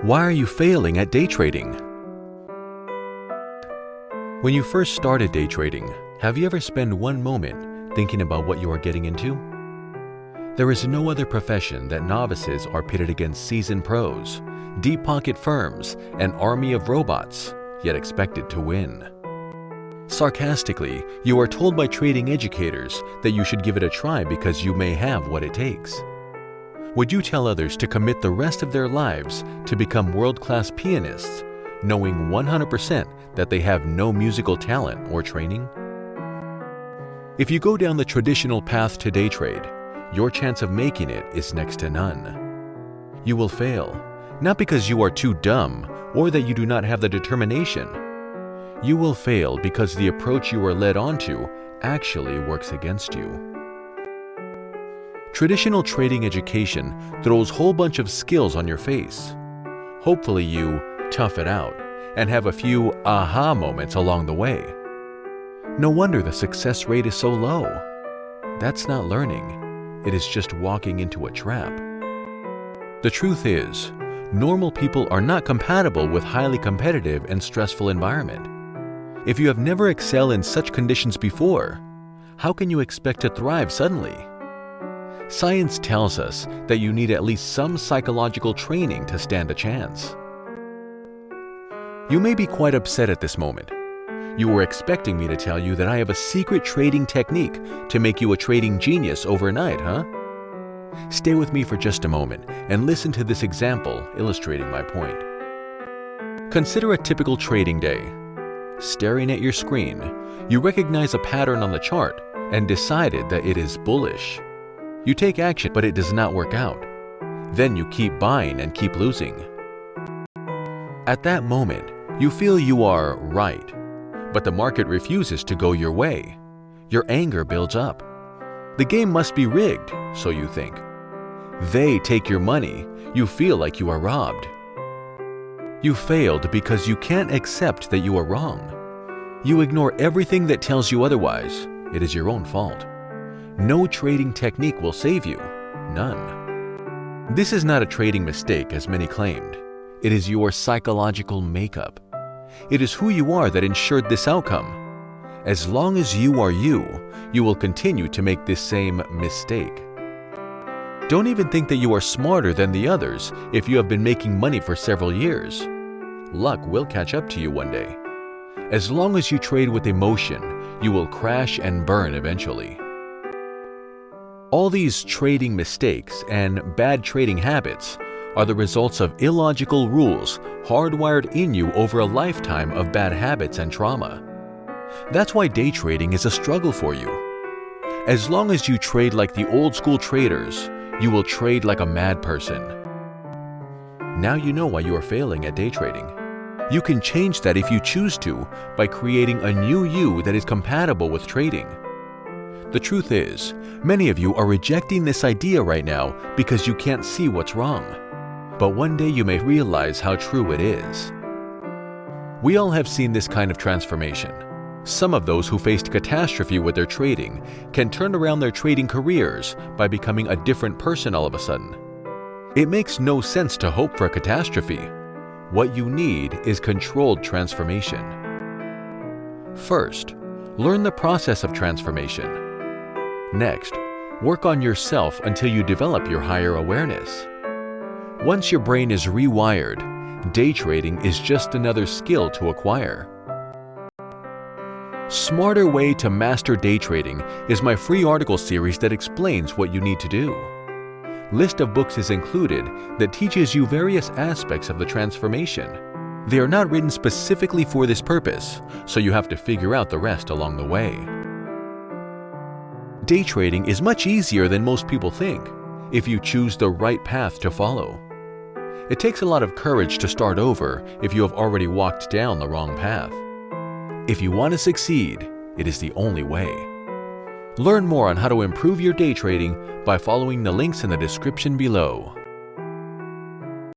Why are you failing at day trading? When you first started day trading, have you ever spent one moment thinking about what you are getting into? There is no other profession that novices are pitted against seasoned pros, deep-pocket firms, an army of robots, yet expected to win. Sarcastically, you are told by trading educators that you should give it a try because you may have what it takes. Would you tell others to commit the rest of their lives to become world-class pianists, knowing 100% that they have no musical talent or training? If you go down the traditional path to day trade, your chance of making it is next to none. You will fail, not because you are too dumb or that you do not have the determination. You will fail because the approach you are led onto actually works against you. Traditional trading education throws a whole bunch of skills on your face. Hopefully you tough it out and have a few aha moments along the way. No wonder the success rate is so low. That's not learning. It is just walking into a trap. The truth is, normal people are not compatible with highly competitive and stressful environment. If you have never excelled in such conditions before, how can you expect to thrive suddenly? Science tells us that you need at least some psychological training to stand a chance. You may be quite upset at this moment. You were expecting me to tell you that I have a secret trading technique to make you a trading genius overnight, huh? Stay with me for just a moment and listen to this example illustrating my point. Consider a typical trading day. Staring at your screen, you recognize a pattern on the chart and decided that it is bullish. You take action, but it does not work out. Then you keep buying and keep losing. At that moment, you feel you are right, but the market refuses to go your way. Your anger builds up. The game must be rigged, so you think. They take your money. You feel like you are robbed. You failed because you can't accept that you are wrong. You ignore everything that tells you otherwise. It is your own fault. No trading technique will save you. None. This is not a trading mistake as many claimed. It is your psychological makeup. It is who you are that ensured this outcome. As long as you are you, you will continue to make this same mistake. Don't even think that you are smarter than the others if you have been making money for several years. Luck will catch up to you one day. As long as you trade with emotion, you will crash and burn eventually. All these trading mistakes and bad trading habits are the results of illogical rules hardwired in you over a lifetime of bad habits and trauma. That's why day trading is a struggle for you. As long as you trade like the old school traders, you will trade like a mad person. Now you know why you are failing at day trading. You can change that if you choose to by creating a new you that is compatible with trading. The truth is, many of you are rejecting this idea right now because you can't see what's wrong. But one day you may realize how true it is. We all have seen this kind of transformation. Some of those who faced catastrophe with their trading can turn around their trading careers by becoming a different person all of a sudden. It makes no sense to hope for a catastrophe. What you need is controlled transformation. First, learn the process of transformation. Next, work on yourself until you develop your higher awareness. Once your brain is rewired, day trading is just another skill to acquire. Smarter Way to Master Day Trading is my free article series that explains what you need to do. List of books is included that teaches you various aspects of the transformation. They are not written specifically for this purpose, so you have to figure out the rest along the way. Day trading is much easier than most people think if you choose the right path to follow. It takes a lot of courage to start over if you have already walked down the wrong path. If you want to succeed, it is the only way. Learn more on how to improve your day trading by following the links in the description below.